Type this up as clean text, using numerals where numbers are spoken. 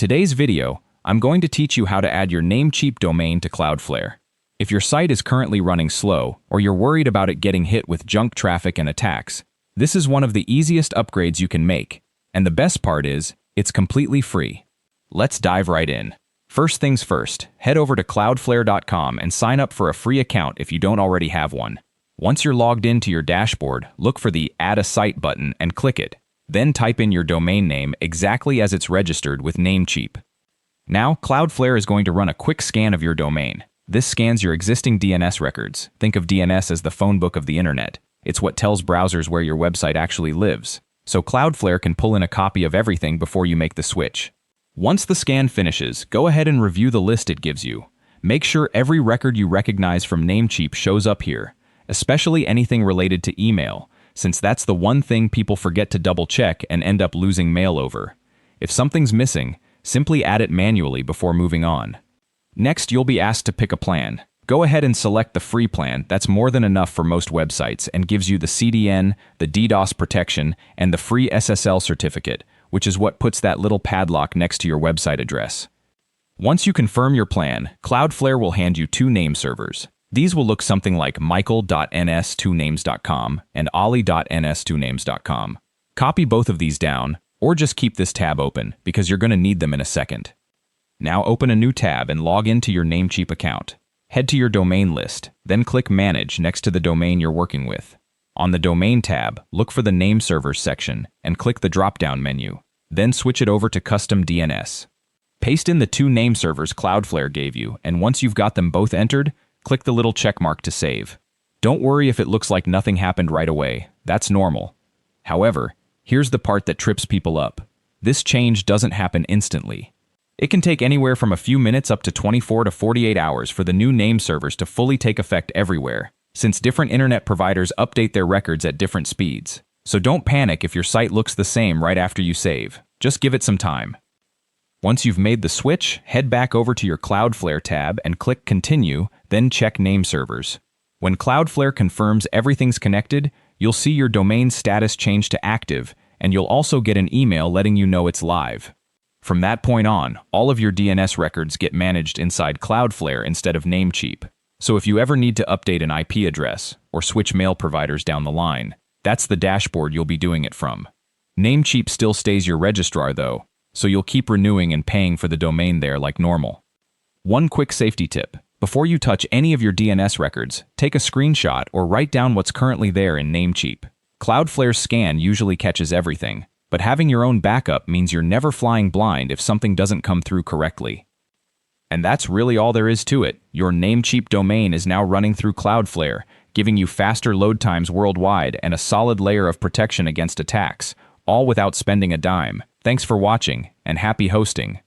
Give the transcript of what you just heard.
today's video, I'm going to teach you how to add your Namecheap domain to Cloudflare. If your site is currently running slow, or you're worried about it getting hit with junk traffic and attacks, this is one of the easiest upgrades you can make. And the best part is, it's completely free. Let's dive right in. First things first, head over to cloudflare.com and sign up for a free account if you don't already have one. Once you're logged into your dashboard, look for the Add a Site button and click it. Then type in your domain name exactly as it's registered with Namecheap. Now, Cloudflare is going to run a quick scan of your domain. This scans your existing DNS records. Think of DNS as the phone book of the internet. It's what tells browsers where your website actually lives. So Cloudflare can pull in a copy of everything before you make the switch. Once the scan finishes, go ahead and review the list it gives you. Make sure every record you recognize from Namecheap shows up here, especially anything related to email, since that's the one thing people forget to double-check and end up losing mail over. If something's missing, simply add it manually before moving on. Next, you'll be asked to pick a plan. Go ahead and select the free plan. That's more than enough for most websites and gives you the CDN, the DDoS protection, and the free SSL certificate, which is what puts that little padlock next to your website address. Once you confirm your plan, Cloudflare will hand you two name servers. These will look something like michael.ns2names.com and ollie.ns2names.com. Copy both of these down, or just keep this tab open, because you're going to need them in a second. Now open a new tab and log into your Namecheap account. Head to your domain list, then click Manage next to the domain you're working with. On the Domain tab, look for the Name Servers section and click the drop-down menu. Then switch it over to Custom DNS. Paste in the two name servers Cloudflare gave you, and once you've got them both entered, click the little check mark to save. Don't worry if it looks like nothing happened right away. That's normal. However, here's the part that trips people up. This change doesn't happen instantly. It can take anywhere from a few minutes up to 24 to 48 hours for the new name servers to fully take effect everywhere, since different internet providers update their records at different speeds. So don't panic if your site looks the same right after you save. Just give it some time. Once you've made the switch, head back over to your Cloudflare tab and click Continue, then check Name Servers. When Cloudflare confirms everything's connected, you'll see your domain status change to active, and you'll also get an email letting you know it's live. From that point on, all of your DNS records get managed inside Cloudflare instead of Namecheap. So if you ever need to update an IP address or switch mail providers down the line, that's the dashboard you'll be doing it from. Namecheap still stays your registrar though, so you'll keep renewing and paying for the domain there like normal. One quick safety tip. Before you touch any of your DNS records, take a screenshot or write down what's currently there in Namecheap. Cloudflare's scan usually catches everything, but having your own backup means you're never flying blind if something doesn't come through correctly. And that's really all there is to it. Your Namecheap domain is now running through Cloudflare, giving you faster load times worldwide and a solid layer of protection against attacks, all without spending a dime. Thanks for watching, and happy hosting.